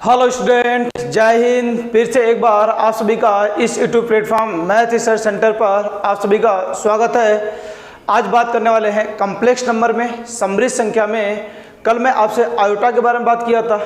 Hello student, जय हिंद। फिर से एक बार आप सभी का इस YouTube platform math research centre पर आप सभी का स्वागत है। आज बात करने वाले हैं कॉम्प्लेक्स नंबर में, समृद्ध संख्या में। कल मैं आपसे आयोटा के बारे में बात किया था।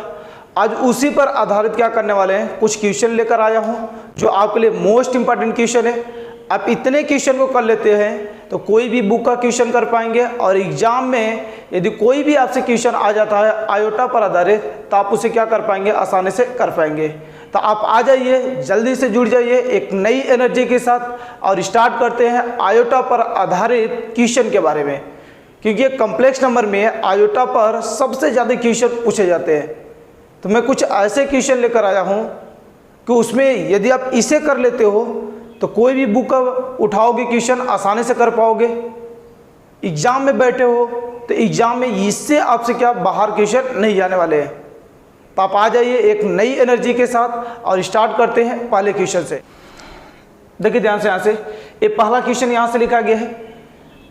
आज उसी पर आधारित क्या करने वाले हैं, कुछ क्वेश्चन लेकर आया हूँ जो आपके लिए मोस्ट इंपॉर्टेंट क्वेश्चन है। आप इतने क्वेश्चन को कर लेते हैं तो कोई भी बुक का क्वेश्चन कर पाएंगे, और एग्जाम में यदि कोई भी आपसे क्वेश्चन आ जाता है आयोटा पर आधारित तो आप उसे क्या कर पाएंगे, आसानी से कर पाएंगे। तो आप आ जाइए, जल्दी से जुड़ जाइए एक नई एनर्जी के साथ और स्टार्ट करते हैं आयोटा पर आधारित क्वेश्चन के बारे में, क्योंकि कॉम्प्लेक्स नंबर में आयोटा पर सबसे ज़्यादा क्वेश्चन पूछे जाते हैं। तो मैं कुछ ऐसे क्वेश्चन लेकर आया हूँ कि उसमें यदि आप इसे कर लेते हो तो कोई भी बुक का उठाओगे क्वेश्चन आसानी से कर पाओगे। एग्जाम में बैठे हो तो एग्जाम में इससे आपसे क्या बाहर क्वेश्चन नहीं जाने वाले हैं। तो आप आ जाइए एक नई एनर्जी के साथ और स्टार्ट करते हैं पहले क्वेश्चन से। देखिए ध्यान से, यहाँ से ये पहला क्वेश्चन यहाँ से लिखा गया है,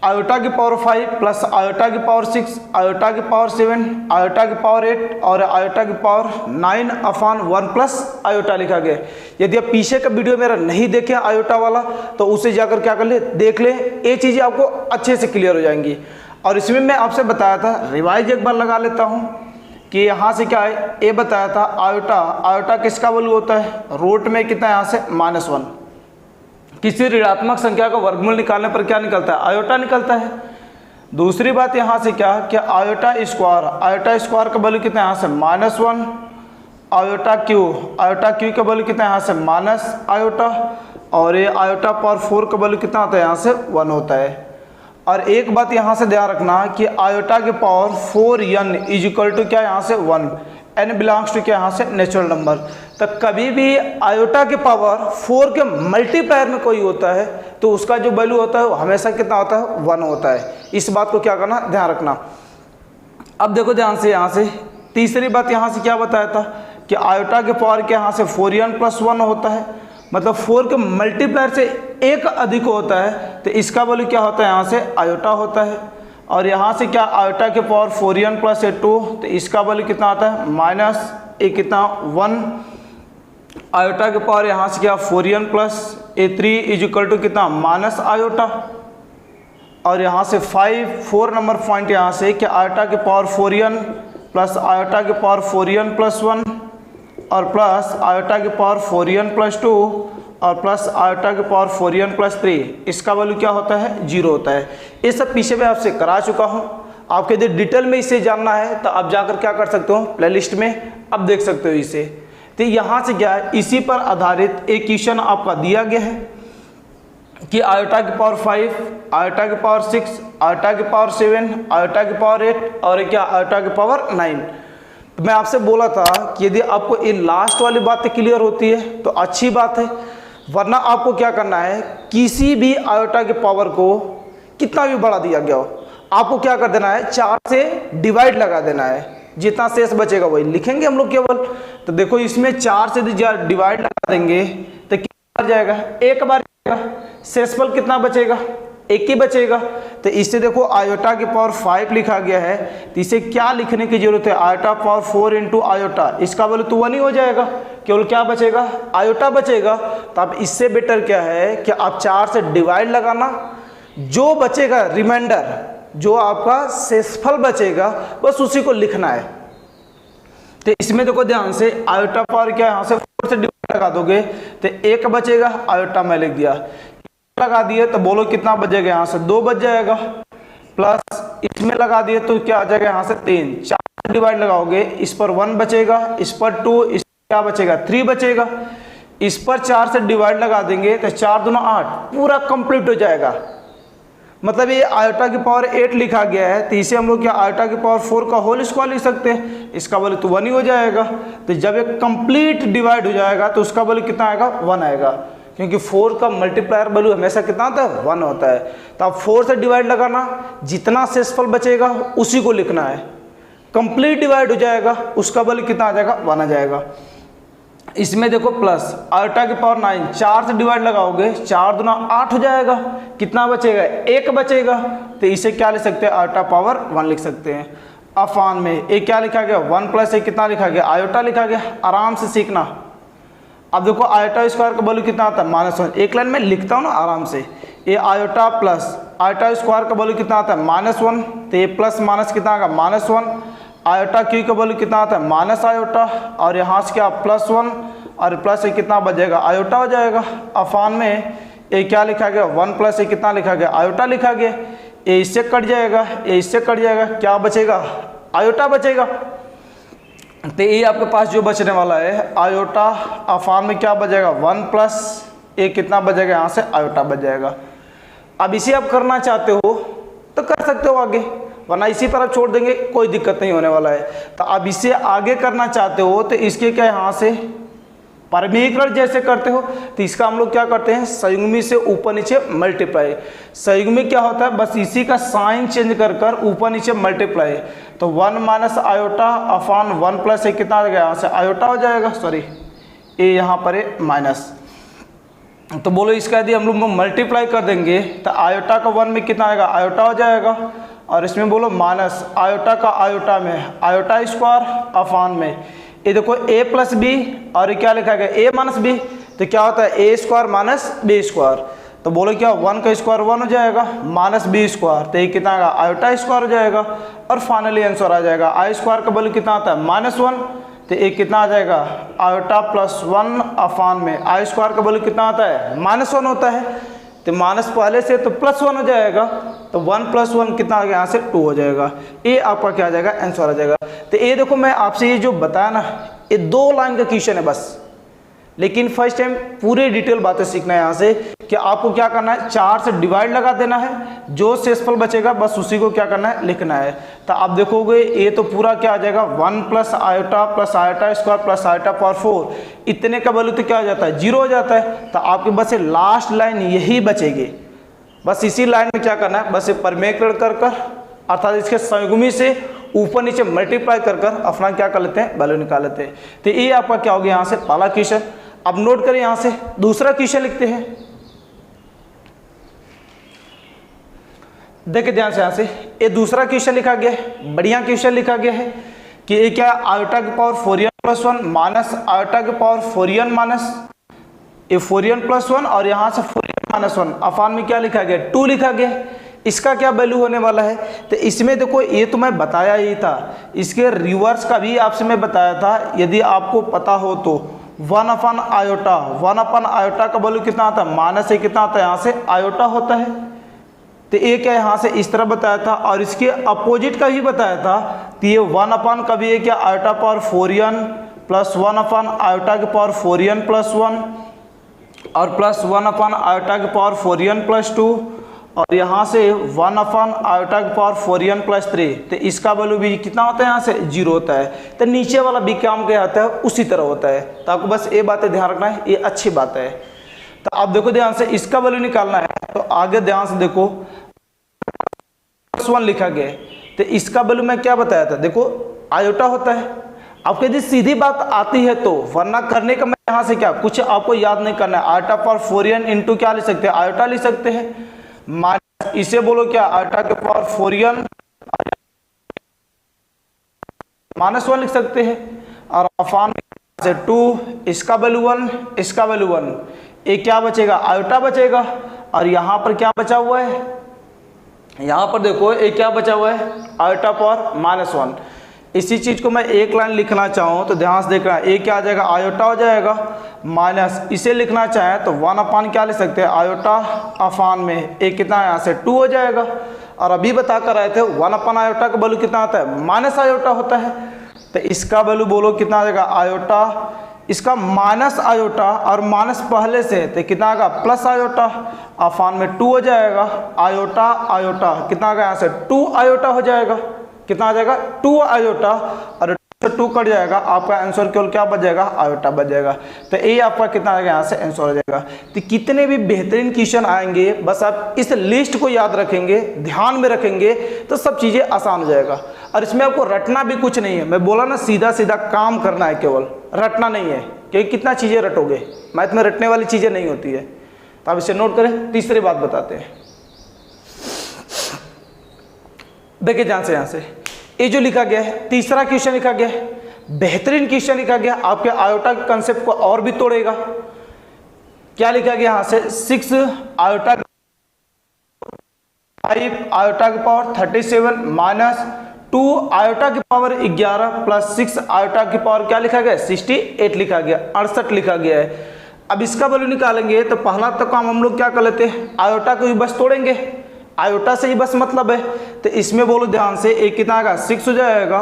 आयोटा की पावर 5 प्लस आयोटा की पावर 6 आयोटा की पावर 7 आयोटा की पावर 8 और आयोटा की पावर 9 अपान 1 प्लस आयोटा लिखा गया। यदि आप पीछे का वीडियो मेरा नहीं देखें आयोटा वाला तो उसे जाकर क्या कर ले, देख ले। ये चीज़ें आपको अच्छे से क्लियर हो जाएंगी। और इसमें मैं आपसे बताया था, रिवाइज एक बार लगा लेता हूँ कि यहाँ से क्या है। ये बताया था आयोटा किसका वैल्यू होता है, रूट में कितना, यहाँ से -1। किसी ऋणात्मक संख्या का वर्गमूल निकालने पर क्या निकलता है, आयोटा निकलता है। दूसरी बात यहाँ से क्या, कि आयोटा स्क्वायर का वैल्यू कितना है, यहाँ से -1। आयोटा क्यू का वैल्यू कितना है, यहाँ से माइनस आयोटा। और ये आयोटा पावर 4 का वैल्यू कितना होता है, यहाँ से 1 होता है। और एक बात यहाँ से ध्यान रखना कि आयोटा के power 4n is equal to क्या, यहाँ से 1। n बिलोंग्स टू क्या, यहाँ से नेचुरल नंबर। तो कभी भी आयोटा के पावर 4 के मल्टीप्लायर में कोई होता है तो उसका जो वैल्यू होता है वो हमेशा कितना होता है, 1 होता है। इस बात को क्या करना, ध्यान रखना। अब देखो ध्यान से, यहाँ से तीसरी बात यहाँ से क्या बताया था कि आयोटा के पावर के यहाँ से 4n प्लस 1 होता है, मतलब 4 के मल्टीप्लायर से एक अधिक होता है तो इसका वैल्यू क्या होता है, यहाँ से आयोटा होता है। और यहाँ से क्या, आयोटा के पावर 4n प्लस 2 तो इसका वैल्यू कितना आता है, माइनस ए कितना 1। आयोटा के पावर यहाँ से क्या, 4n plus 3 is equal to कितना, माइनस आयोटा। और यहाँ से 4 नंबर पॉइंट यहाँ से कि आयोटा के पावर 4n प्लस आयोटा के पावर 4n प्लस 1 और प्लस आयोटा के पावर 4n प्लस 2 और प्लस आयोटा के पावर 4n प्लस 3, इसका वैल्यू क्या होता है, 0 होता है। ये सब पीछे मैं आपसे करा चुका हूँ। आपके यदि डिटेल में इसे जानना है तो आप जाकर क्या कर सकते हो, प्लेलिस्ट में अब देख सकते हो इसे। तो यहाँ से क्या है, इसी पर आधारित एक क्वेश्चन आपका दिया गया है कि आयोटा की पावर 5 आयोटा की पावर 6 आयोटा की पावर 7 आयोटा की पावर 8 और क्या, आयोटा की पावर 9। तो मैं आपसे बोला था कि यदि आपको ये लास्ट वाली बातें क्लियर होती है तो अच्छी बात है, वरना आपको क्या करना है, किसी भी आयोटा के पावर को कितना भी बड़ा दिया गया हो आपको क्या कर देना है, 4 से डिवाइड लगा देना है। जितना शेष बचेगा वही लिखेंगे हम लोग केवल। तो देखो इसमें 4 से डिवाइड लगा देंगे तो कितना बार जाएगा, एक बार जाएगा। शेषफल कितना बचेगा, एक ही बचेगा। तो इससे देखो आयोटा की पावर 5 लिखा गया है तो इसे क्या लिखने की जरूरत है, आयोटा पावर 4 इंटू आयोटा, इसका वैल्यू तो 1 ही हो जाएगा। केवल क्या बचेगा, आयोटा बचेगा। तो अब इससे बेटर क्या है कि आप 4 से डिवाइड लगाना, जो बचेगा रिमाइंडर, जो आपका शेषफल बचेगा बस उसी को लिखना है। तो इसमें देखो ध्यान से, आयोटा पावर क्या, यहाँ से 4 से डिवाइड लगा दोगे तो 1 बचेगा, आयोटा में लिख दिया, लगा दिए तो बोलो कितना बचेगा, यहाँ से 2 बच जाएगा। प्लस इसमें लगा दिए तो क्या आ जाएगा, यहाँ से 3। 4 से डिवाइड लगाओगे, इस पर 1 बचेगा, इस पर 2, इस पर क्या बचेगा, 3 बचेगा। इस पर 4 से डिवाइड लगा देंगे तो 4 दूना 8, पूरा कंप्लीट हो जाएगा। मतलब ये आयोटा की पावर 8 लिखा गया है तो इसे हम लोग क्या, आयोटा की पावर 4 का होल स्क्वायर लिख सकते हैं, इसका वैल्यू तो 1 ही हो जाएगा। तो जब ये कंप्लीट डिवाइड हो जाएगा तो उसका वैल्यू कितना आएगा, 1 आएगा, क्योंकि 4 का मल्टीप्लायर वैल्यू हमेशा कितना होता है, 1 होता है। तो आप 4 से डिवाइड लगाना, जितना शेषफल बचेगा उसी को लिखना है। कंप्लीट डिवाइड हो जाएगा, उसका वैल्यू कितना आ जाएगा, 1 आ जाएगा। इसमें देखो प्लस आयोटा की पावर 9, 4 से डिवाइड लगाओगे, 4 दूना 8 हो जाएगा, कितना बचेगा, 1 बचेगा। तो इसे क्या लिख सकते हैं, आयोटा पावर 1 लिख सकते हैं। अफान में ए क्या लिखा गया 1 प्लस ए कितना लिखा गया आयोटा लिखा गया। आराम से सीखना। अब देखो आयोटा स्क्वायर का वैल्यू कितना आता है -1। एक लाइन में लिखता हूँ ना आराम से, ए आयोटा प्लस आयोटा स्क्वायर का वैल्यू कितना आता है -1, तो ये प्लस माइनस कितना आएगा -1। आयोटा क्यू का वैल्यू कितना आता है माइनस आयोटा, और यहाँ से क्या +1 और प्लस ए कितना बचेगा आयोटा हो जाएगा। अफान में ए क्या लिखा गया 1 प्लस ए कितना लिखा गया आयोटा लिखा गया। ए इससे कट जाएगा, ए इससे कट जाएगा, क्या बचेगा आयोटा बचेगा। तो ये आपके पास जो बचने वाला है आयोटा, अफान में क्या बचेगा 1 प्लस ए कितना बचेगा यहाँ से आयोटा बच जाएगा। अब इसे आप करना चाहते हो तो कर सकते हो आगे, वरना इसी पर आप छोड़ देंगे कोई दिक्कत नहीं होने वाला है। तो अब इसे आगे करना चाहते हो तो इसके क्या यहाँ से परमीकरण जैसे करते हो तो इसका हम लोग क्या करते हैं संयुग्मी से ऊपर नीचे मल्टीप्लाई। संयुग्मी क्या होता है बस इसी का साइन चेंज कर कर ऊपर नीचे मल्टीप्लाई। तो 1 माइनस आयोटा अफान 1 प्लस ए कितना आ गया यहाँ से आयोटा हो जाएगा, सॉरी ए यहाँ पर है माइनस। तो बोलो इसका यदि हम लोग मल्टीप्लाई कर देंगे तो आयोटा का 1 में कितना आएगा आयोटा हो जाएगा, और इसमें बोलो माइनस आयोटा का आयोटा में आयोटा स्क्वायर अफान में ये देखो a प्लस बी और क्या लिखा गया a माइनस बी, तो क्या होता है a square minus B square. तो बोलो क्या 1 का स्क्वायर 1 हो जाएगा माइनस बी स्क्वायर, तो ये कितना आएगा आयोटा स्क्वायर हो जाएगा। और फाइनली आंसर आ जाएगा आई स्क्वायर का वैल्यू कितना आता है -1, तो ये कितना आ जाएगा आयोटा +1 अफान में आई स्क्वायर का वैल्यू कितना आता है -1 होता है। तो माइनस पहले से तो +1 हो जाएगा, तो 1 + 1 कितना आ गया यहाँ से 2 हो जाएगा। ये आपका क्या आ जाएगा आंसर आ जाएगा। तो ये देखो मैं आपसे ये जो बताया ना ये 2 लाइन का क्वेश्चन है बस, लेकिन फर्स्ट टाइम पूरे डिटेल बातें सीखना है यहाँ से कि आपको क्या करना है 4 से डिवाइड लगा देना है, जो शेषफल बचेगा बस उसी को क्या करना है लिखना है। तो आप देखोगे ये तो पूरा क्या आ जाएगा 1 plus iota square plus iota power 4 इतने का वैल्यू तो क्या हो जाता है 0 हो जाता है। तो आपके बस लास्ट लाइन यही बचेगी, बस इसी लाइन में क्या करना है बस परमेकरण कर कर अर्थात इसके संयुग्मी से ऊपर नीचे मल्टीप्लाई कर कर अपना क्या कर लेते हैं वैल्यू निकाल लेते हैं। तो ये आपका क्या हो गया यहाँ से पहला क्वेश्चन। अब नोट करें यहाँ से दूसरा क्वेश्चन लिखते हैं। देखिए ध्यान से यहाँ से ये दूसरा क्वेश्चन लिखा गया है, बढ़िया क्वेश्चन लिखा गया है कि ये क्या आयोटा की पावर 4n + 1 माइनस आयोटा की पावर 4n माइनस ये 4n + 1 और यहाँ से 4n - 1 अफान में क्या लिखा गया 2 लिखा गया। इसका क्या वैल्यू होने वाला है तो इसमें देखो ये तो मैं बताया ही था, इसके रिवर्स का भी आपसे मैं बताया था यदि आपको पता हो तो 1 आयोटा का वैल्यू कितना आता है माइनस से कितना आता है यहाँ से आयोटा होता है। तो ये क्या यहाँ से इस तरह बताया था और इसके अपोजिट का भी बताया था। तो ये 1 का भी है क्या आयोटा पावर 4n + 1 आयोटा की पावर 4n + 1 और प्लस 1 आयोटा की पावर 4n + 2 और यहाँ से 1 आयोटा की पावर 4n + 3। तो इसका वैल्यू भी कितना होता है यहाँ से 0 होता है। तो नीचे वाला भी काम क्या आता है उसी तरह होता है। तो आपको बस ये बातें ध्यान रखना है, ये अच्छी बात है। तो आप देखो ध्यान से इसका वैल्यू निकालना है तो आगे ध्यान से देखो +1 लिखा गया है। तो इसका वैल्यू मैं क्या बताया था देखो आयोटा होता है। आपको यदि सीधी बात आती है तो, वरना करने का मैं यहाँ से क्या कुछ आपको याद नहीं करना है। आयोटा पावर 4n इंटू क्या लिख सकते हैं आयोटा लिख सकते हैं माइनस इसे बोलो क्या आयोटा के पावर 4n -1 लिख सकते हैं और अफान से 2 इसका वैल्यू 1 इसका वैल्यू 1 ये क्या बचेगा आयोटा बचेगा। और यहाँ पर क्या बचा हुआ है यहाँ पर देखो ये क्या बचा हुआ है आयोटा पावर -1। इसी चीज को मैं एक लाइन लिखना चाहूँ तो ध्यान से देखना ये क्या आ जाएगा आयोटा हो जाएगा माइनस इसे लिखना चाहें तो 1 क्या लिख सकते हैं आयोटा अफान में एक कितना यहाँ से 2 हो जाएगा। और अभी बता कर आए थे 1 आयोटा का वैल्यू कितना आता है माइनस आयोटा होता है। तो इसका वैल्यू बोलो कितना आ जाएगा आयोटा इसका माइनस आयोटा और माइनस पहले से तो कितना आएगा प्लस आयोटा अफान में 2 हो जाएगा आयोटा आयोटा कितना आएगा यहाँ से 2 आयोटा हो जाएगा। कितना आ जाएगा 2 आयोटा और 2 कट जाएगा आपका आंसर केवल क्या बच जाएगा आयोटा बच जाएगा। तो ये आपका कितना आएगा यहाँ से आंसर हो जाएगा। तो कितने भी बेहतरीन क्वेश्चन आएंगे बस आप इस लिस्ट को याद रखेंगे ध्यान में रखेंगे तो सब चीज़ें आसान हो जाएगा। और इसमें आपको रटना भी कुछ नहीं है, मैं बोला ना सीधा सीधा काम करना है, केवल रटना नहीं है क्योंकि कितना चीज़ें रटोगे मैथ में रटने वाली चीज़ें नहीं होती है। तो आप इसे नोट करें। तीसरी बात बताते हैं, देखिए ध्यान से यहाँ से ये जो लिखा गया है, तीसरा क्वेश्चन लिखा गया है, बेहतरीन क्वेश्चन लिखा गया, आपके आयोटा के कंसेप्ट को और भी तोड़ेगा। क्या लिखा गया यहाँ से, 6 आयोटा 5 आयोटा की पावर 37 माइनस 2 आयोटा की पावर 11 प्लस 6 आयोटा की पावर क्या लिखा गया, 68 लिखा गया, 68 लिखा गया है। अब इसका वैल्यू निकालेंगे तो पहला तो काम हम लोग क्या कर लेते हैं, आयोटा को ही बस तोड़ेंगे, आयोटा से ही बस मतलब है। तो इसमें बोलो ध्यान से, एक कितना आएगा 6 हो जाएगा,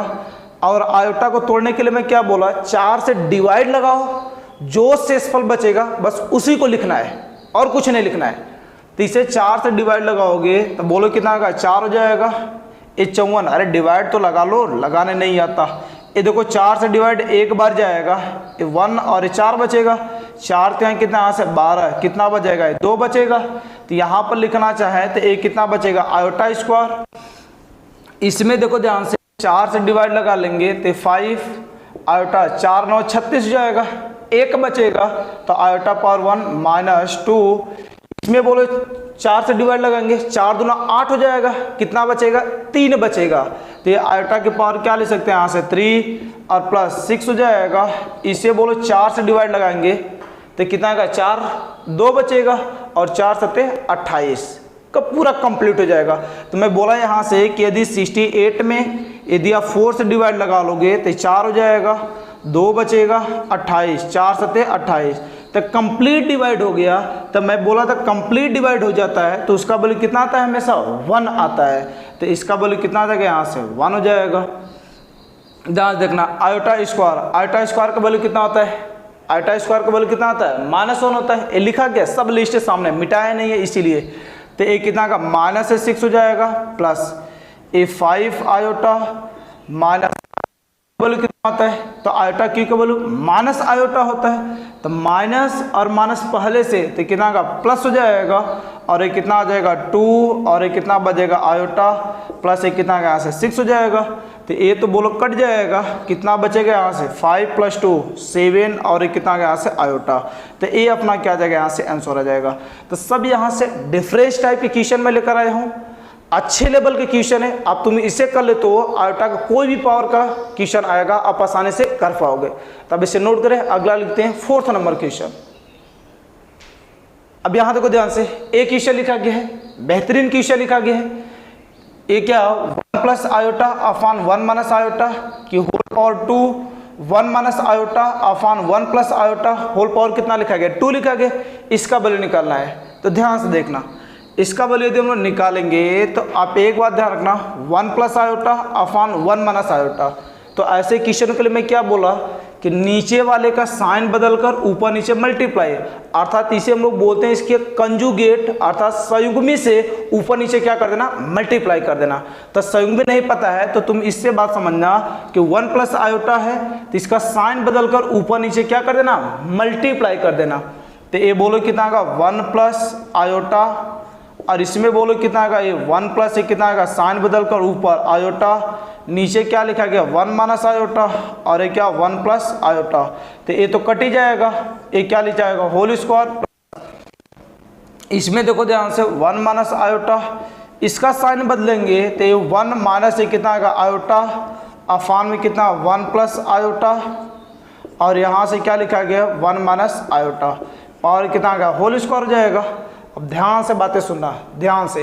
और आयोटा को तोड़ने के लिए मैं क्या बोला, 4 से डिवाइड लगाओ, जो शेषफल बचेगा बस उसी को लिखना है और कुछ नहीं लिखना है। तो इसे 4 से डिवाइड लगाओगे तो बोलो कितना आएगा, 4 हो जाएगा। ये 54, अरे डिवाइड तो लगा लो, लगाने नहीं आता। ये देखो 4 से डिवाइड एक बार जाएगा, ये 1 और ये 4 बचेगा, 4 तो यहाँ कितना, यहाँ से 12, कितना बचेगा, 2 बचेगा। तो यहाँ पर लिखना चाहे तो एक कितना बचेगा, आयोटा स्क्वायर। इसमें देखो ध्यान से, 4 से डिवाइड लगा लेंगे तो 5 आयोटा, 4 9 36 जाएगा, एक बचेगा तो आयोटा पावर 1 माइनस 2। इसमें बोलो 4 से डिवाइड लगाएंगे, 4 दूना 8 हो जाएगा, कितना बचेगा, 3 बचेगा। तो ये आयोटा की पावर क्या ले सकते हैं यहाँ से, 3 और प्लस 6 हो जाएगा। इसे बोलो 4 से डिवाइड लगाएंगे तो कितना आएगा, 4 2 बचेगा, और 4 7 28 का पूरा कंप्लीट हो जाएगा। तो मैं बोला यहाँ से कि यदि 68 में यदि आप 4 से डिवाइड लगा लोगे तो 4 हो जाएगा, 2 बचेगा, 28, 4 7 28, तो कंप्लीट डिवाइड हो गया। तो मैं बोला था कंप्लीट डिवाइड हो जाता है तो उसका वैल्यू कितना आता है, हमेशा 1 आता है। तो इसका वैल्यू कितना आ जाएगा, यहाँ से 1 हो जाएगा। ध्यान देखना, आयोटा स्क्वायर का वैल्यू कितना होता है, आयोटा स्क्वायर का वैल्यू कितना आता है, -1 होता है। ये लिखा गया, सब लिस्ट सामने, मिटाया नहीं है इसीलिए। तो एक कितना का, -6 हो जाएगा, प्लस ए 5 आयोटा माइनस वैल्यू कितना होता है, तो आयोटा क्यू का वैल्यू माइनस आयोटा होता है। तो माइनस और माइनस पहले से तो कितना का प्लस हो जाएगा, और एक कितना आ जाएगा 2, और एक कितना बचेगा आयोटा, प्लस एक कितना यहाँ से 6 हो जाएगा। तो ये तो बोलो कट जाएगा, कितना बचेगा यहाँ से 5 + 2 7, और एक कितना यहाँ से आयोटा। तो ये अपना क्या जाएगा, यहाँ से आंसर आ जाएगा। तो सब यहाँ से डिफरेंस टाइप के क्वेश्चन में लेकर आया हूँ, अच्छे लेवल के क्वेश्चन है। आप तुम इसे कर ले तो आयोटा का कोई भी पावर का क्वेश्चन आएगा, आप आसानी से कर पाओगे। तब इसे नोट करें। अगला लिखते हैं 4th नंबर क्वेश्चन। अब यहाँ देखो ध्यान से, एक क्वेश्चन लिखा गया है, बेहतरीन क्वेश्चन लिखा गया है। ये क्या, 1 + आयोटा अपान 1 - आयोटा की होल पावर 2, 1 - आयोटा अपान 1 + आयोटा होल पावर कितना लिखा गया, 2 लिखा गया। इसका वैल्यू निकालना है। तो ध्यान से देखना, इसका वैल्यू यदि हम लोग निकालेंगे तो आप एक बात ध्यान रखना, 1 + आयोटा अपान 1 - आयोटा। तो ऐसे क्वेश्चन के लिए मैं क्या बोला कि नीचे वाले का साइन बदलकर ऊपर नीचे मल्टीप्लाई, अर्थात इसे हम लोग बोलते हैं इसके कंजुगेट, अर्थात संयुग्मी से ऊपर नीचे क्या कर देना, मल्टीप्लाई कर देना। तो संयुग्मी नहीं पता है तो तुम इससे बात समझना कि 1 + आयोटा है तो इसका साइन बदलकर ऊपर नीचे क्या कर देना, मल्टीप्लाई कर देना। तो ये बोलो कितना का 1 + आयोटा, और इसमें बोलो कितना का, ये 1 प्लस कितना का साइन बदलकर ऊपर आयोटा, नीचे क्या लिखा गया 1 - आयोटा, और ये क्या 1 + आयोटा। तो ये तो कट ही जाएगा, ये क्या लिखा जाएगा होल स्क्वायर। इसमें देखो ध्यान से 1 - आयोटा, इसका साइन बदलेंगे तो ये 1 - कितना का आयोटा अफान में कितना 1 + आयोटा, और यहाँ से क्या लिखा गया 1 - आयोटा, पावर कितना का होल स्क्वायर हो जाएगा। अब ध्यान से बातें सुनना, ध्यान से।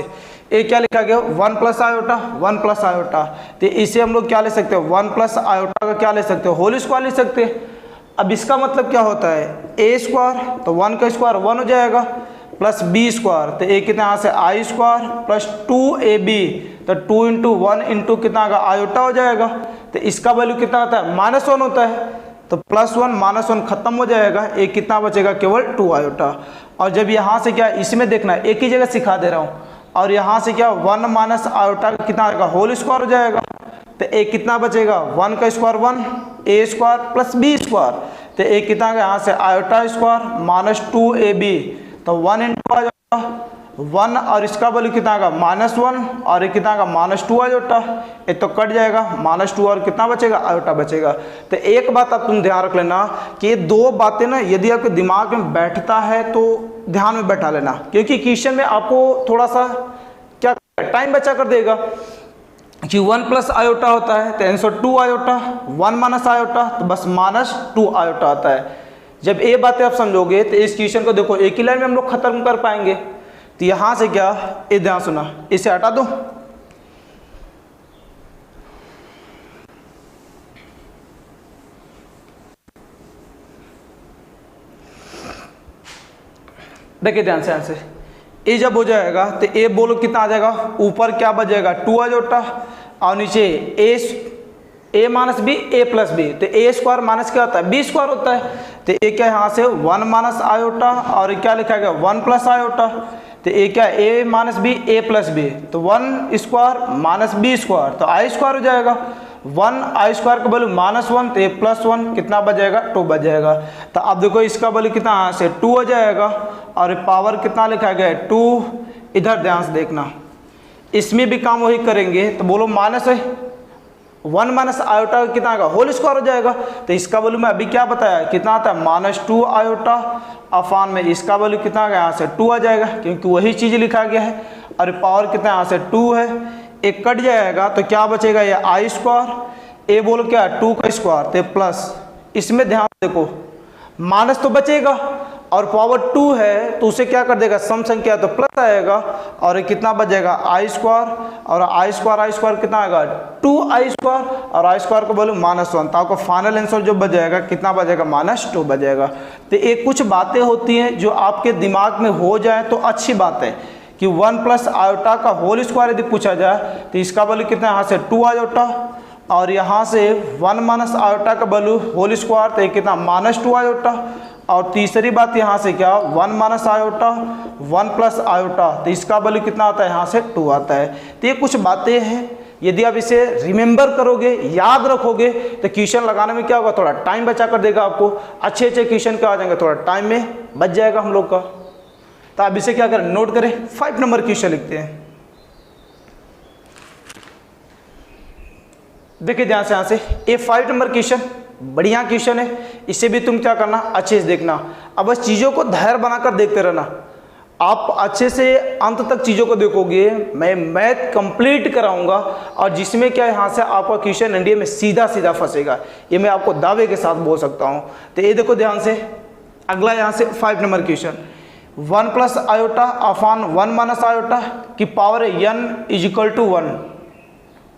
ये क्या लिखा गया 1 + आयोटा, 1 + आयोटा। तो इसे हम लोग क्या ले सकते हैं, 1 + आयोटा का क्या ले सकते हो, होल स्क्वायर ले सकते हैं। अब इसका मतलब क्या होता है, a स्क्वायर, तो 1 का स्क्वायर 1 हो जाएगा, प्लस b स्क्वायर, तो a कितना यहाँ से i स्क्वायर प्लस 2ab, तो 2 × 1 × कितना का आयोटा हो जाएगा। तो इसका वैल्यू कितना होता है, -1 होता है, तो +1 -1 खत्म हो जाएगा, एक कितना बचेगा केवल 2 आयोटा। और जब यहाँ से क्या, इसमें देखना एक ही जगह सिखा दे रहा हूँ, और यहाँ से क्या 1 - आयोटा का कितना आएगा, होल स्क्वायर हो जाएगा। तो एक कितना बचेगा 1 का square 1, a square plus b square, तो एक कितना का यहाँ से आयोटा स्क्वायर -2ab, तो 1 × आ जाएगा 1, और इसका वैल्यू कितना का -1, और एक कितना का -2 आयोटा, ये तो कट जाएगा, -2 और कितना बचेगा आयोटा बचेगा। तो एक बात आप तुम ध्यान रख लेना कि ये दो बातें ना यदि आपके दिमाग में बैठता है तो ध्यान में बैठा लेना, क्योंकि क्वेश्चन में आपको थोड़ा सा क्या टाइम बचा कर देगा। कि 1 प्लस आयोटा होता है तो आंसर 2 आयोटा, 1 माइनस आयोटा तो बस माइनस 2 आयोटा आता है। जब ये बातें आप समझोगे तो इस क्वेश्चन को देखो एक ही लाइन में हम लोग खत्म कर पाएंगे। तो यहाँ से क्या, ये ध्यान सुना, इसे हटा दो, देखिए ध्यान से, यहाँ से ए जब हो जाएगा तो ए बोलो कितना आ जाएगा, ऊपर क्या बचेगा 2 आयोटा और नीचे ए माइनस बी ए प्लस बी, तो ए स्क्वायर माइनस क्या होता है बी स्क्वायर होता है। तो ए क्या यहाँ से 1 माइनस आयोटा और क्या लिखा गया 1 प्लस आयोटा, तो ए क्या ए माइनस बी ए प्लस बी, तो 1 स्क्वायर माइनस बी स्क्वायर तो आई स्क्वायर हो जाएगा। 1 आई स्क्वायर का वैल्यू -1 तो ए +1 कितना बच जाएगा 2 बच जाएगा। तो अब देखो इसका वैल्यू कितना यहाँ से 2 हो जाएगा और पावर कितना लिखा गया है 2। इधर ध्यान से देखना, इसमें भी काम वही करेंगे तो बोलो माइनस है 1 माइनस आयोटा कितना आएगा होल स्क्वायर हो जाएगा। तो इसका वैल्यू मैं अभी क्या बताया कितना आता है -2 आयोटा अफान में इसका वैल्यू कितना आ गया यहाँ से 2 आ जाएगा, क्योंकि वही चीज़ लिखा गया है। और पावर कितना यहाँ से 2 है, एक कट जाएगा तो क्या बचेगा ये आई स्क्वायर, ए बोलो क्या 2 का स्क्वायर तो प्लस, इसमें ध्यान देखो माइनस तो बचेगा और पावर 2 है तो उसे क्या कर देगा सम संख्या तो प्लस आएगा और कितना बच जाएगा आई स्क्वायर, और आई स्क्वायर कितना आएगा 2 आई स्क्वायर और आई स्क्वायर को बोलो -1, तो आपको फाइनल आंसर जो बच जाएगा कितना बच जाएगा -2 बच जाएगा। तो एक कुछ बातें होती हैं जो आपके दिमाग में हो जाए तो अच्छी बात है कि 1 प्लस आयोटा का होल स्क्वायर यदि पूछा जाए तो इसका वैल्यू कितना यहाँ से 2 आयोटा और यहाँ से 1 माइनस आयोटा का वैल्यू होल स्क्वायर तो कितना -2 आयोटा, और तीसरी बात यहाँ से क्या 1 माइनस आयोटा 1 प्लस आयोटा तो इसका वैल्यू कितना आता है यहाँ से 2 आता है। तो ये कुछ बातें हैं, यदि आप इसे रिमेंबर करोगे याद रखोगे तो क्वेश्चन लगाने में क्या होगा थोड़ा टाइम बचा कर देगा आपको, अच्छे क्वेश्चन क्या आ जाएंगे थोड़ा टाइम में बच जाएगा हम लोग का। तो आप इसे क्या करें नोट करें, 5 नंबर क्वेश्चन लिखते हैं। देखिए ध्यान से यहाँ से ये 5 नंबर क्वेश्चन बढ़िया क्वेश्चन है, इसे भी तुम क्या करना अच्छे से देखना। अब बस चीज़ों को धैर्य बनाकर देखते रहना, आप अच्छे से अंत तक चीज़ों को देखोगे। मैं मैथ कंप्लीट कराऊंगा और जिसमें क्या यहाँ से आपका क्वेश्चन एनडीए में सीधा सीधा फंसेगा, ये मैं आपको दावे के साथ बोल सकता हूँ। तो ये देखो ध्यान से, अगला यहाँ से 5 नंबर क्वेश्चन 1 प्लस आयोटा अफान 1 माइनस आयोटा की पावर n = 1,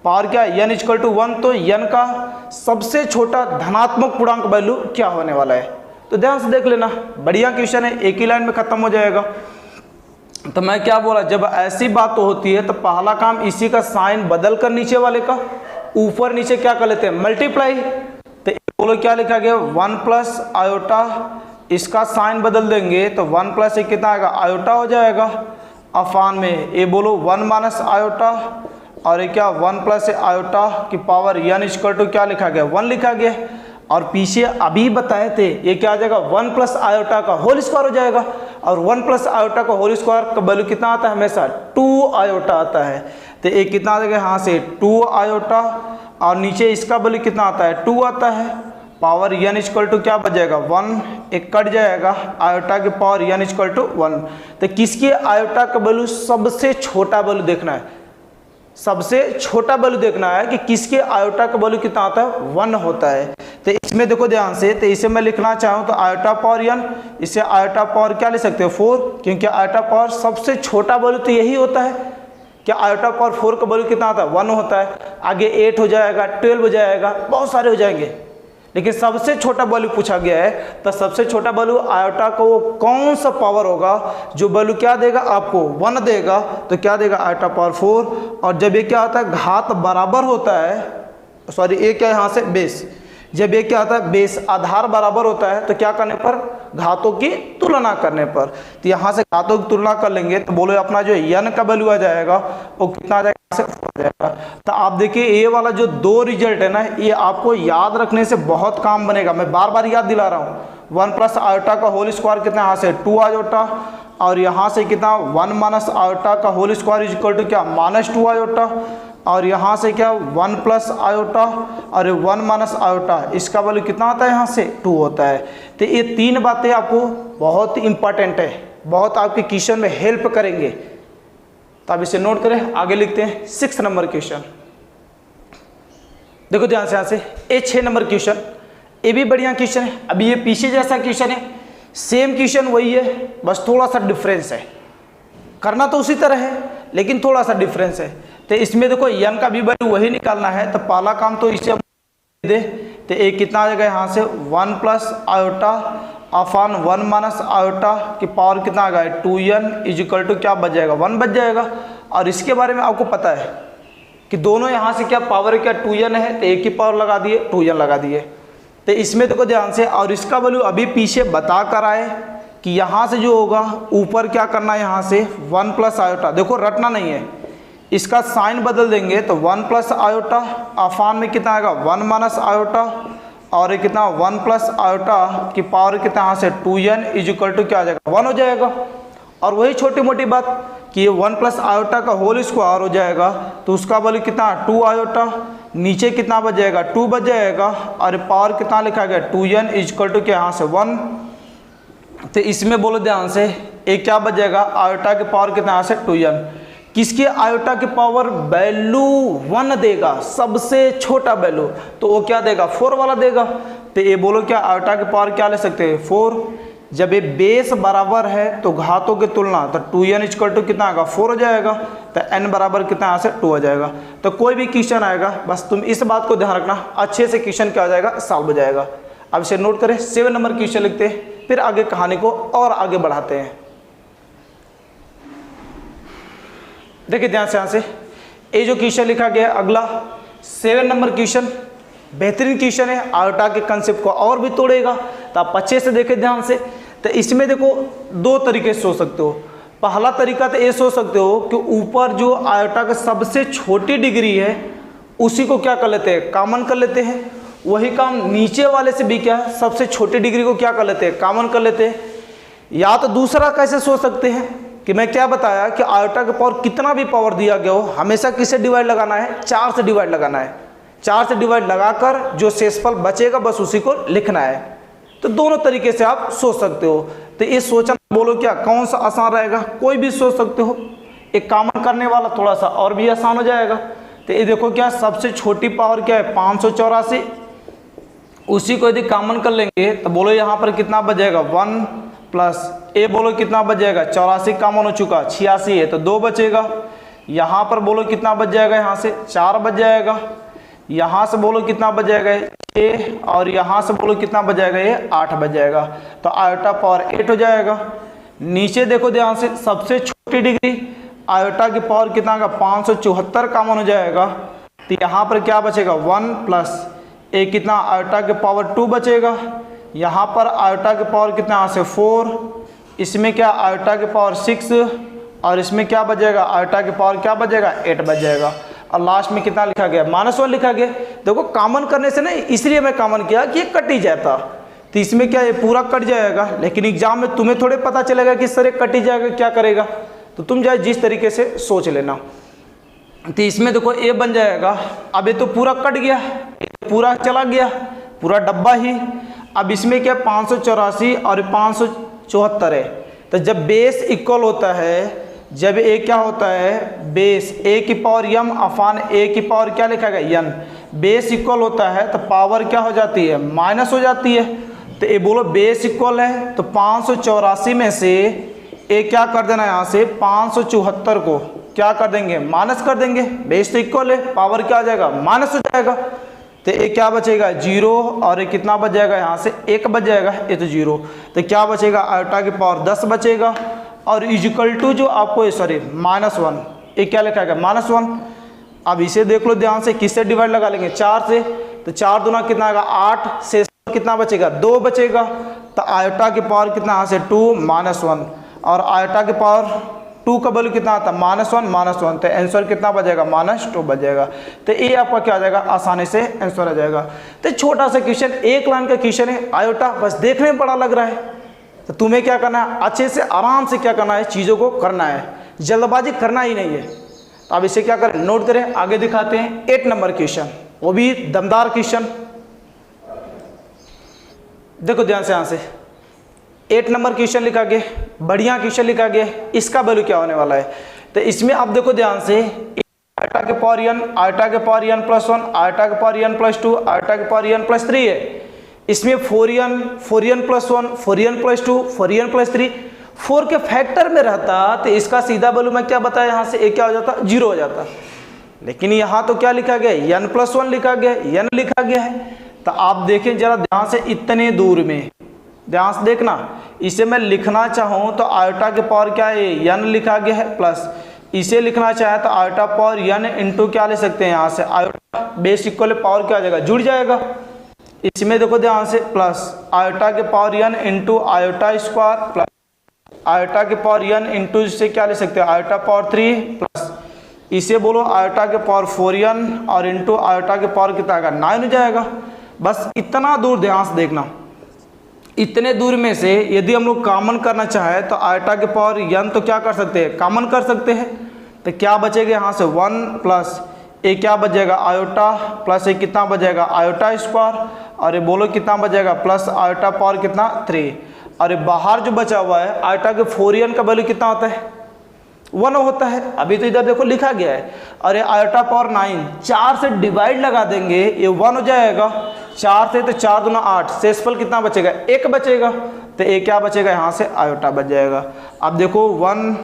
पावर क्या n = 1, तो n का सबसे छोटा धनात्मक पूर्णांक वैल्यू क्या होने वाला है। तो ध्यान से देख लेना, बढ़िया क्वेश्चन है, एक ही लाइन में खत्म हो जाएगा। तो मैं क्या बोला, जब ऐसी बात होती है तो पहला काम इसी का साइन बदल कर नीचे वाले का ऊपर नीचे क्या कर लेते हैं मल्टीप्लाई। तो बोलो क्या लिखा गया 1 प्लस आयोटा, इसका साइन बदल देंगे तो 1 प्लस कितना आएगा आयोटा हो जाएगा अफान में ये बोलो 1 माइनस आयोटा और ये क्या 1 प्लस आयोटा की पावर n = क्या लिखा गया 1 लिखा गया, और पीछे अभी बताए थे ये क्या आ जाएगा 1 प्लस आयोटा का होल स्क्वायर हो जाएगा, और 1 प्लस आयोटा का होल स्क्वायर का वैल्यू कितना आता है हमेशा 2 आयोटा आता है। तो ये कितना आ जाएगा यहाँ से 2 आयोटा और नीचे इसका वैल्यू कितना आता है 2 आता है, पावर n = क्या बच जाएगा 1, एक कट जाएगा आयोटा की पावर n = 1। तो किसके आयोटा का वैल्यू सबसे छोटा वैल्यू देखना है, सबसे छोटा वैल्यू देखना है कि किसके आयोटा का वैल्यू कितना आता है 1 होता है। तो इसमें देखो ध्यान से, तो इसे मैं लिखना चाहूँ तो आयोटा पावर n, इसे आयोटा पावर क्या लिख सकते हो 4, क्योंकि आयोटा पावर सबसे छोटा वैल्यू तो यही होता है कि आयोटा पावर 4 का वैल्यू कितना आता है 1 होता है। आगे 8 हो जाएगा 12 हो जाएगा बहुत सारे हो जाएंगे, लेकिन सबसे छोटा वैल्यू पूछा गया है तो सबसे छोटा वैल्यू आयोटा का वो कौन सा पावर होगा जो वैल्यू क्या देगा आपको 1 देगा, तो क्या देगा आयोटा पावर 4। और जब ये क्या होता है घात बराबर होता है, सॉरी ये क्या यहाँ से बेस, जब ये क्या होता है बेस आधार बराबर होता है तो क्या करने पर घातों की तुलना करने पर, तो यहाँ से घातों की तुलना कर लेंगे तो बोलो अपना जो n का वैल्यू आ जाएगा वो कितना आ जाएगा 4 आ जाएगा। तो आप देखिए ये वाला जो 2 रिजल्ट है ना ये आपको याद रखने से बहुत काम बनेगा, मैं बार बार याद दिला रहा हूँ। 1 प्लस आयोटा का होल स्क्वायर कितना यहाँ से 2 आयोटा और यहाँ से कितना 1 माइनस आयोटा का होल स्क्वायर = क्या -2 आयोटा, और यहाँ से क्या 1 प्लस आयोटा और 1 माइनस आयोटा इसका वैल्यू कितना आता है यहाँ से 2 होता है। तो ये 3 बातें आपको बहुत इंपॉर्टेंट है, बहुत आपके क्वेश्चन में हेल्प करेंगे। तो आप इसे नोट करें, आगे लिखते हैं 6 नंबर क्वेश्चन। देखो ध्यान से यहाँ से, ये 6 नंबर क्वेश्चन, ये भी बढ़िया क्वेश्चन है। अभी ये पीछे जैसा क्वेश्चन है, सेम क्वेश्चन वही है, बस थोड़ा सा डिफरेंस है। करना तो उसी तरह है लेकिन थोड़ा सा डिफरेंस है। तो इसमें देखो n का भी वैल्यू वही निकालना है, तो पहला काम तो इसे दे, तो एक कितना आ जाएगा यहाँ से 1 प्लस आयोटा अपान 1 माइनस आयोटा की पावर कितना आ गया 2n इजिकल टू क्या बच जाएगा 1 बच जाएगा। और इसके बारे में आपको पता है कि दोनों यहाँ से क्या पावर क्या 2n है, तो एक की पावर लगा दिए 2n लगा दिए। तो इसमें देखो ध्यान से, और इसका वैल्यू अभी पीछे बता कर आए कि यहाँ से जो होगा ऊपर क्या करना है, यहाँ से 1 प्लस आयोटा, देखो रटना नहीं है, इसका साइन बदल देंगे तो 1 प्लस आयोटा अफान में कितना आएगा 1 माइनस आयोटा, और ये कितना 1 प्लस आयोटा की पावर कितना यहाँ से 2n इजिकल टू क्या आ जाएगा 1 हो जाएगा। और वही छोटी मोटी बात कि ये 1 प्लस आयोटा का होल स्क्वायर हो जाएगा, तो उसका वैल्यू कितना 2 आयोटा, नीचे कितना बच जाएगा 2 बच जाएगा, और पावर कितना लिखा गया 2n इजिकल टू क्या यहाँ से 1। तो इसमें बोलो ध्यान से, एक क्या बच जाएगा आयोटा की पावर कितना यहाँ से 2n, किसके आयोटा की पावर वैल्यू 1 देगा, सबसे छोटा वैल्यू, तो वो क्या देगा 4 वाला देगा। तो ये बोलो क्या आयोटा की पावर क्या ले सकते हैं 4। जब ये बेस बराबर है तो घातों की तुलना, तो 2n इक्वल टू कितना आएगा 4 हो जाएगा, तो n बराबर कितना यहाँ से 2 हो जाएगा। तो कोई भी क्वेश्चन आएगा बस तुम इस बात को ध्यान रखना, अच्छे से क्वेश्चन क्या हो जाएगा सॉल्व हो जाएगा। अब इसे नोट करें, 7 नंबर क्वेश्चन लिखते हैं, फिर आगे कहानी को और आगे बढ़ाते हैं। देखिए ध्यान से, यहाँ से ये जो क्वेश्चन लिखा गया अगला 7 नंबर क्वेश्चन बेहतरीन क्वेश्चन है, आयोटा के कंसेप्ट को और भी तोड़ेगा, तो आप अच्छे से देखें ध्यान से। तो इसमें देखो 2 तरीके से सोच सकते हो। पहला तरीका तो ये सोच सकते हो कि ऊपर जो आयोटा का सबसे छोटी डिग्री है उसी को क्या कर लेते हैं कॉमन कर लेते हैं, वही काम नीचे वाले से भी क्या है सबसे छोटी डिग्री को क्या कर लेते हैं कॉमन कर लेते हैं। या तो दूसरा कैसे सोच सकते हैं कि मैं क्या बताया कि आयोटा के पावर कितना भी पावर दिया गया हो हमेशा किससे डिवाइड लगाना है 4 से डिवाइड लगाना है, 4 से डिवाइड लगाकर जो शेषफल बचेगा बस उसी को लिखना है। तो दोनों तरीके से आप सोच सकते हो। तो ये सोचना बोलो क्या कौन सा आसान रहेगा, कोई भी सोच सकते हो, एक कॉमन करने वाला थोड़ा सा और भी आसान हो जाएगा। तो ये देखो क्या सबसे छोटी पावर क्या है 584, उसी को यदि कॉमन कर लेंगे तो बोलो यहाँ पर कितना बच जाएगा 1 प्लस ए, बोलो कितना बच जाएगा 84 कॉमन हो चुका 86 है तो 2 बचेगा। यहाँ पर बोलो कितना बच जाएगा, यहाँ से 4 बच जाएगा, यहाँ से बोलो कितना बच जाएगा 6, और यहाँ से बोलो कितना बच जाएगा ये 8 बच जाएगा। तो आयोटा पावर 8 हो जाएगा। नीचे देखो ध्यान से सबसे छोटी डिग्री आयोटा की पावर कितना का 574 कॉमन हो जाएगा, तो यहाँ पर क्या बचेगा 1 प्लस ए कितना आयोटा के पावर 2 बचेगा, यहाँ पर आयोटा के पावर कितना यहाँ से 4, इसमें क्या आयोटा के पावर 6, और इसमें क्या बचेगा आयोटा के पावर क्या बचेगा 8 बच जाएगा। और लास्ट में कितना लिखा गया -1 लिखा गया। देखो कॉमन करने से नहीं, इसलिए मैं कॉमन किया कि ये कट ही जाता, तो इसमें क्या ये पूरा कट जाएगा, लेकिन एग्जाम में तुम्हें थोड़े पता चलेगा कि सर ये कट ही जाएगा क्या करेगा, तो तुम जाए जिस तरीके से सोच लेना। तो इसमें देखो ए बन जाएगा, अब ये तो पूरा कट गया, पूरा चला गया, पूरा डब्बा ही। अब इसमें क्या 584 और 574 है, तो जब बेस इक्वल होता है, जब ए क्या होता है बेस ए की पावर m अफान ए की पावर क्या लिखा गया n, बेस इक्वल होता है तो पावर क्या हो जाती है माइनस हो जाती है। तो ये बोलो बेस इक्वल है तो 584 में से ए क्या कर देना है यहाँ से 574 को क्या कर देंगे माइनस कर देंगे, बेस तो इक्वल है पावर क्या आ जाएगा माइनस हो जाएगा। तो ये क्या बचेगा 0, और ये कितना बच जाएगा यहाँ से 1 बच जाएगा, ये तो 0, तो क्या बचेगा आयोटा की पावर 10 बचेगा, और इजिकल टू जो आपको सॉरी -1, ये क्या लिखा है -1। अब इसे देख लो ध्यान से, किससे डिवाइड लगा लेंगे 4 से, तो 4 दूना कितना आएगा 8, से कितना बचेगा 2 बचेगा, तो आयोटा की पावर कितना यहाँ से 2 -1, और आयोटा की पावर 2 का वैल्यू कितना आता है -1, तो आंसर कितना बचेगा -2 बच जाएगा। तो ये आपका क्या आ जाएगा आसानी से आंसर आ जाएगा। तो छोटा सा क्वेश्चन, 1 लाइन का क्वेश्चन है आयोटा, बस देखने में बड़ा लग रहा है, तो तुम्हें क्या करना है अच्छे से आराम से क्या करना है चीज़ों को करना है, जल्दबाजी करना ही नहीं है। तो अब इसे क्या करें नोट करें, आगे दिखाते हैं 8 नंबर क्वेश्चन, वो भी दमदार क्वेश्चन। देखो ध्यान से, यहाँ से 8 नंबर क्वेश्चन लिखा गया, बढ़िया क्वेश्चन लिखा गया, इसका वैल्यू क्या होने वाला है। तो इसमें आप देखो ध्यान से आयोटा के पावर n, आयोटा के पावर n प्लस 1, आयोटा के पावर n प्लस 2, आयोटा के पावर n प्लस 3 है। इसमें 4n plus 1, 4n plus 2, 4n plus 3, 4 के फैक्टर में रहता तो इसका सीधा वैल्यू मैं क्या बताया यहाँ से, क्या हो जाता, 0 हो जाता। लेकिन यहाँ तो क्या लिखा गया, n प्लस 1 लिखा गया, n लिखा गया है। तो आप देखें जरा ध्यान से, इतने दूर में ध्यान से देखना, इसे मैं लिखना चाहूँ तो आयोटा के पावर क्या है, n लिखा गया है प्लस, इसे लिखना चाहे तो आयोटा पावर n इंटू क्या ले सकते हैं यहाँ से, आयोटा बेस इक्वल पावर क्या आ जाएगा, जुड़ जाएगा। इसमें देखो ध्यान से प्लस आयोटा के power n into iota square plus iota के पावर n इंटू इससे क्या ले सकते हैं, आयोटा पावर 3 प्लस इसे बोलो आयोटा के पावर 4n और इंटू आयोटा के पावर कितना आएगा, 9 हो जाएगा। बस इतना दूर ध्यान से देखना, इतने दूर में से यदि हम लोग कॉमन करना चाहे तो आयोटा के पावर n तो क्या कर सकते हैं, कॉमन कर सकते हैं। तो क्या बचेगा यहाँ से 1 प्लस ये क्या बचेगा, आयोटा प्लस ये कितना बचेगा, आयोटा स्क्वायर, और ये बोलो कितना बचेगा, प्लस आयोटा पावर कितना 3, और ये बाहर जो बचा हुआ है आयोटा के 4n का वैल्यू कितना होता है, 1 होता है। अभी तो इधर देखो लिखा गया है। और ये आयोटा पावर 9, 4 से डिवाइड लगा देंगे ये 1 हो जाएगा, 4 से तो 4 दूना 8, शेषफल कितना बचेगा, 1 बचेगा। तो ये क्या बचेगा यहाँ से, आयोटा बच जाएगा। अब देखो 1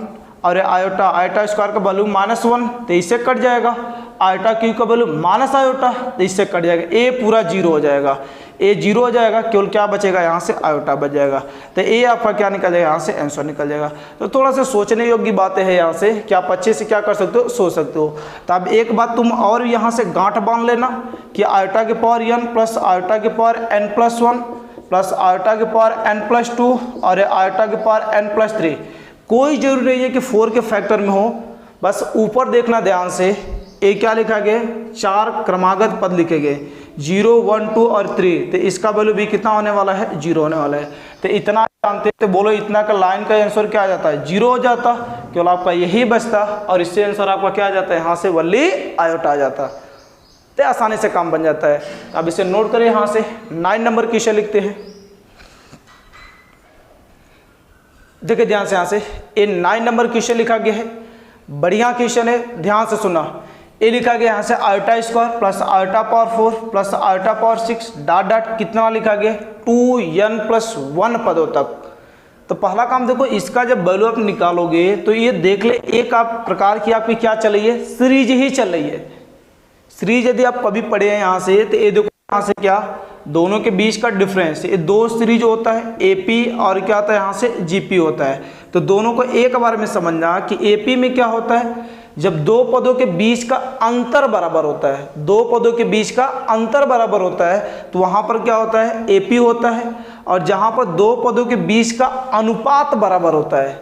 और आयोटा, आयोटा स्क्वायर का वैल्यू -1 तो इससे कट जाएगा, आयोटा क्यूब का वैल्यू माइनस आयोटा तो इससे कट जाएगा, ए पूरा 0 हो जाएगा, ए 0 हो जाएगा, केवल क्या बचेगा यहाँ से, आयोटा बच जाएगा। तो ए आपका क्या निकल जाएगा, यहाँ से आंसर निकल जाएगा। तो थोड़ा सा सोचने योग्य बातें हैं यहाँ से, क्या आप अच्छे से क्या कर सकते हो, सोच सकते हो। तो अब एक बात तुम और यहाँ से गांठ बांध लेना कि आयोटा के पावर n प्लस आयोटा के power n plus 1 plus iota के पावर n प्लस 2 और आयोटा के पावर n प्लस 3, कोई जरूरी नहीं है कि 4 के फैक्टर में हो, बस ऊपर देखना ध्यान से। ए क्या लिखा गया, 4 क्रमागत पद लिखे गए, 0, 1, 2 और 3, तो इसका वैल्यू भी कितना होने वाला है, 0 होने वाला है। तो इतना जानते हैं तो बोलो इतना का लाइन का आंसर क्या आ जाता है, 0 हो जाता, केवल आपका यही बचता, और इससे आंसर आपका क्या आ जाता है, यहाँ से वल्ली आयोटा आ जाता, तो आसानी से काम बन जाता है। अब इसे नोट करें, यहाँ से 9 नंबर क्वेश्चन लिखते हैं। देखिए ध्यान से, यहाँ से ये 9 नंबर क्वेश्चन लिखा गया है, बढ़िया क्वेश्चन है, ध्यान से सुना। ये लिखा गया यहाँ से iota square plus iota power 4 plus iota power 6 dot dot कितना लिखा गया, 2n प्लस 1 पदों तक। तो पहला काम देखो, इसका जब वैल्यू आप निकालोगे तो ये देख ले, एक आप प्रकार की आपकी क्या चल रही है, सीरीज ही चल रही है। सीरीज यदि आप कभी पढ़े हैं यहाँ से, तो ये देखो यहाँ से क्या, दोनों के बीच का डिफरेंस, ये 2 सीरीज होता है, एपी और क्या होता है यहाँ से जीपी होता है। तो दोनों को एक बार में समझना कि एपी में क्या होता है, जब 2 पदों के बीच का अंतर बराबर होता है, 2 पदों के बीच का अंतर बराबर होता है, तो वहाँ पर क्या होता है, एपी होता है। और जहाँ पर 2 पदों के बीच का अनुपात बराबर होता है,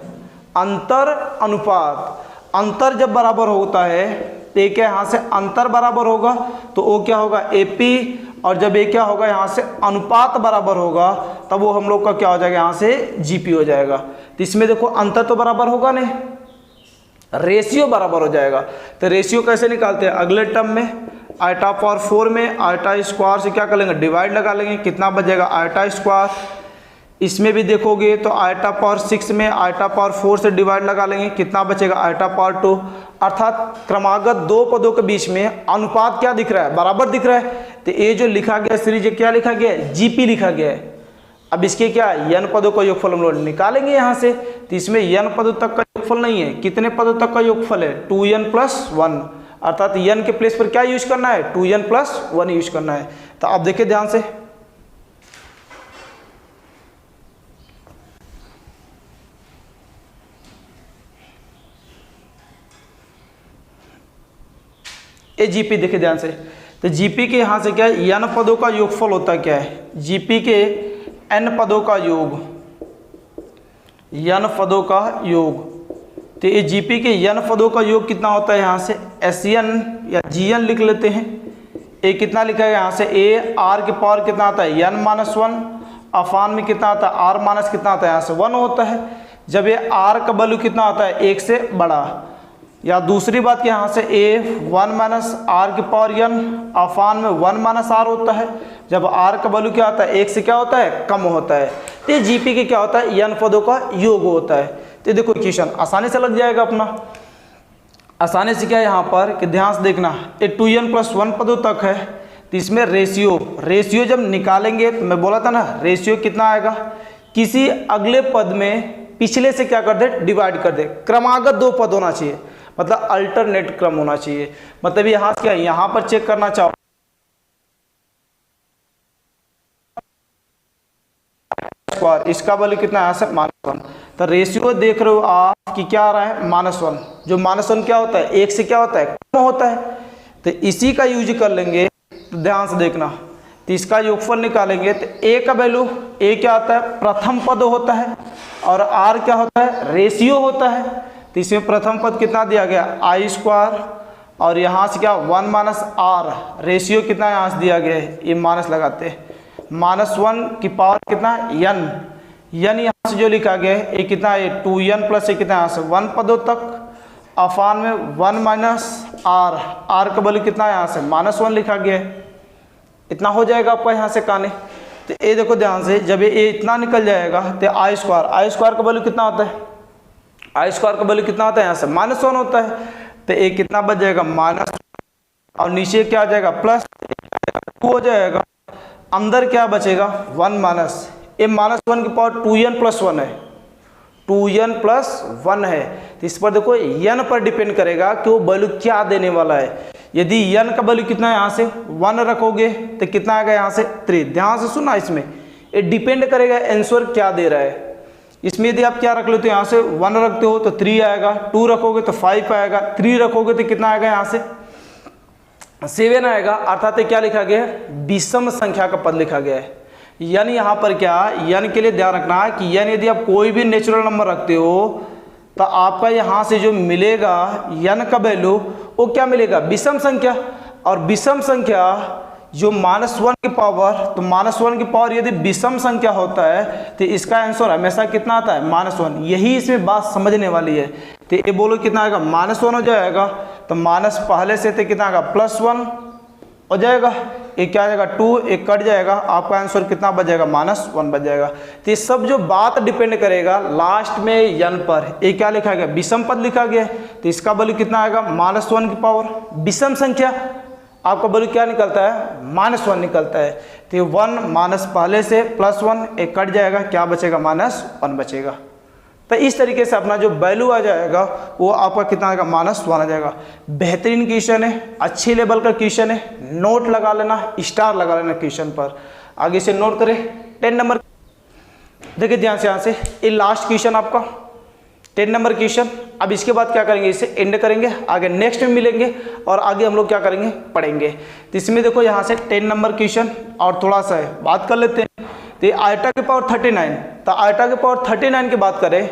अंतर अनुपात, अंतर जब बराबर होता है तो ये क्या यहाँ से अंतर बराबर होगा, तो वो क्या होगा, एपी, और जब ये क्या होगा यहाँ से अनुपात बराबर होगा, तब वो हम लोग का क्या हो जाएगा, यहाँ से जीपी हो जाएगा। तो इसमें देखो अंतर तो बराबर होगा नहीं, रेशियो बराबर हो जाएगा। तो रेशियो कैसे निकालते हैं, अगले टर्म में आयोटा पावर 4 में आयोटा स्क्वायर से क्या कर लेंगे, डिवाइड लगा लेंगे, कितना बचेगा, आयोटा स्क्वायर। इसमें भी देखोगे तो आयोटा पावर 6 में आयोटा पावर 4 से डिवाइड लगा लेंगे, कितना बचेगा, आयोटा पावर 2। अर्थात क्रमागत 2 पदों के बीच में अनुपात क्या दिख रहा है, बराबर दिख रहा है। तो ये जो लिखा गया सीरीज क्या लिखा गया है, जीपी लिखा गया है। अब इसके क्या n पदों का योगफल हम लोग निकालेंगे यहाँ से, तो इसमें n पदों तक का योगफल नहीं है, कितने पदों तक का योगफल है, 2n प्लस 1, अर्थात n के प्लेस पर क्या यूज करना है, 2n प्लस 1 यूज करना है। तो आप देखिए ध्यान से, ये जीपी देखिए ध्यान से। तो जीपी के यहाँ से क्या है, n पदों का योगफल होता क्या है, जीपी के n पदों का योग, n पदों का योग। तो ये जीपी के n पदों का योग कितना होता है, यहाँ से SN या GN लिख लेते हैं। ए कितना लिखा है यहाँ से, ए आर के पावर कितना आता है, n-1 अफान में कितना आता है, r माइनस कितना आता है, यहाँ से 1 होता है। जब ये r का वैल्यू कितना आता है, 1 से बड़ा, या दूसरी बात कि यहाँ से a 1 माइनस आर की पावर n अफान में 1 माइनस आर होता है। जब r का वैल्यू क्या होता है, 1 से क्या होता है, कम होता है। तो ये जीपी के क्या होता है, n पदों का योग होता है। तो देखो इक्वेशन आसानी से लग जाएगा अपना। आसानी से क्या है यहाँ पर कि ध्यान से देखना, ये 2n+1 पदों तक है, तो इसमें रेशियो जब निकालेंगे तो मैं बोला था ना रेशियो कितना आएगा, किसी अगले पद में पिछले से क्या कर दे, डिवाइड कर दे। क्रमागत दो पद होना चाहिए, मतलब अल्टरनेट क्रम होना चाहिए। मतलब यहाँ क्या है, यहाँ पर चेक करना चाहो स्क्वायर, इसका वैल्यू कितना है, -1। तो रेशियो देख रहे हो आप कि क्या आ रहा है, -1। जो -1 क्या होता है, एक से क्या होता है, कम होता है। तो इसी का यूज कर लेंगे, तो ध्यान से देखना, तो इसका योगफल निकालेंगे तो a का वैल्यू, a क्या होता है, प्रथम पद होता है, और r क्या होता है, रेशियो होता है। तो इसमें प्रथम पद कितना दिया गया, i², और यहाँ से क्या 1 - r, रेशियो कितना यहाँ से दिया गया है, ये माइनस लगाते हैं, -1 की पावर कितना, n यहाँ से जो लिखा गया है ये कितना है, 2n प्लस ये कितना यहाँ से 1 पदों तक, अफान में 1 - r का वैल्यू कितना है यहाँ से -1 लिखा गया है। इतना हो जाएगा आपका यहाँ से काने। तो ये देखो ध्यान से, जब ये इतना निकल जाएगा तो i² का वैल्यू कितना होता है, i² का वैल्यू कितना होता है, यहाँ से -1 होता है। तो ये कितना बच जाएगा, -, और नीचे क्या आ जाएगा, प्लस 2 हो जाएगा, अंदर क्या बचेगा 1 - ये -1 की पावर 2n+1 है, 2n+1 है। तो इस पर देखो n पर डिपेंड करेगा कि वो वैल्यू क्या देने वाला है। यदि n का वैल्यू कितना है, यहाँ से 1 रखोगे तो कितना आएगा, यहाँ से 3। ध्यान से सुना, इसमें ये डिपेंड करेगा आंसर क्या दे रहा है। इसमें यदि आप क्या रख लेते हो, यहाँ से 1 रखते हो तो 3 आएगा, 2 रखोगे तो 5 आएगा, 3 रखोगे तो कितना आएगा, यहाँ से 7 आएगा। अर्थात क्या लिखा गया है, विषम संख्या का पद लिखा गया है। यानी यहाँ पर क्या, n के लिए ध्यान रखना है कि n यदि आप कोई भी नेचुरल नंबर रखते हो तो आपका यहाँ से जो मिलेगा n का वैल्यू वो क्या मिलेगा, विषम संख्या। और विषम संख्या जो -1 की पावर, तो -1 की पावर यदि विषम संख्या होता है तो इसका आंसर हमेशा कितना आता है, -1। यही इसमें बात समझने वाली है। तो ये बोलो कितना आएगा, -1 हो जाएगा, तो माइनस पहले से तो कितना आएगा, +1 हो जाएगा, एक क्या आ जाएगा 2, एक कट जाएगा, आपका आंसर कितना बच जाएगा, -1 बच जाएगा। तो ये सब जो बात डिपेंड करेगा लास्ट में n पर, ये क्या लिखा गया, विषम पद लिखा गया है। तो इसका वैल्यू कितना आएगा, -1 की पावर विषम संख्या, आपका वैल्यू क्या निकलता है, -1 निकलता है। तो 1 माइनस पहले से +1, एक कट जाएगा, क्या बचेगा, -1 बचेगा। तो इस तरीके से अपना जो वैल्यू आ जाएगा वो आपका कितना आएगा, -1 आ जाएगा। बेहतरीन क्वेश्चन है, अच्छी लेवल का क्वेश्चन है, नोट लगा लेना, स्टार लगा लेना क्वेश्चन पर। आगे से नोट करें 10 नंबर, देखिए ध्यान से, यहाँ से ये लास्ट क्वेश्चन आपका 10 नंबर क्वेश्चन। अब इसके बाद क्या करेंगे, इसे एंड करेंगे, आगे नेक्स्ट में मिलेंगे और आगे हम लोग क्या करेंगे, पढ़ेंगे। तो इसमें देखो यहाँ से 10 नंबर क्वेश्चन और थोड़ा सा है, बात कर लेते हैं। तो आयोटा की पावर 39, तो आयोटा की पावर 39 की बात करें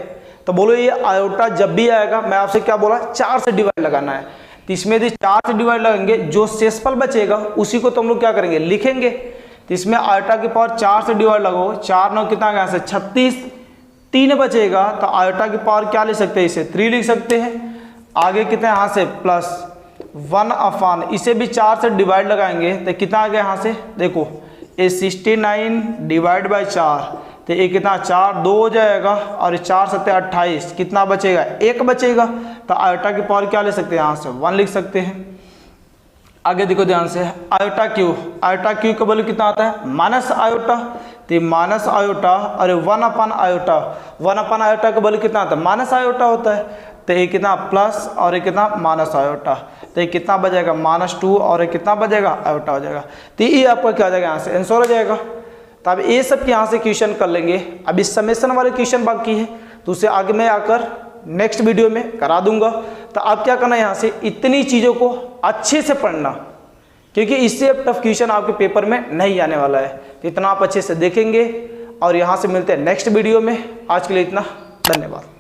तो बोलो ये आयोटा जब भी आएगा, मैं आपसे क्या बोला, 4 से डिवाइड लगाना है। तो इसमें यदि 4 से डिवाइड लगाएंगे, जो शेषफल बचेगा उसी को तो हम लोग क्या करेंगे, लिखेंगे। तो इसमें आयोटा की पावर 4 से डिवाइड लगाओ, 4 9 कितना यहाँ से 36, 3 बचेगा, तो आयोटा की पावर क्या ले सकते हैं, इसे 3 लिख सकते हैं। आगे कितना यहाँ से +1/, इसे भी 4 से डिवाइड लगाएंगे तो कितना आ गया यहाँ से, देखो ये 69 डिवाइड बाई 4, तो ये कितना 4 2 हो जाएगा, और 4 7 28, कितना बचेगा, 1 बचेगा। तो आयोटा की पावर क्या ले सकते हैं, यहाँ से 1 लिख सकते हैं। आगे देखो ध्यान से, आयोटा क्यू का वैल्यू कितना आता है, माइनस आयोटा, तो माइनस आयोटा, और 1/आयोटा, 1/आयोटा का वैल्यू कितना आता है, माइनस आयोटा होता है। तो ये कितना प्लस और ये कितना माइनस आयोटा, तो ये कितना बचेगा, -2, और ये कितना बचेगा, आयोटा हो जाएगा। तो ये आपका क्या हो जाएगा, यहाँ से आंसर हो जाएगा। तो अब ये सब यहाँ से क्वेश्चन कर लेंगे। अब इस समेशन वाले क्वेश्चन बाकी है, तो उसे आगे मैं आकर नेक्स्ट वीडियो में करा दूंगा। तो आप क्या करना है, यहाँ से इतनी चीज़ों को अच्छे से पढ़ना, क्योंकि इससे अब टफ क्वेश्चन आपके पेपर में नहीं आने वाला है। तो इतना आप अच्छे से देखेंगे, और यहाँ से मिलते हैं नेक्स्ट वीडियो में। आज के लिए इतना, धन्यवाद।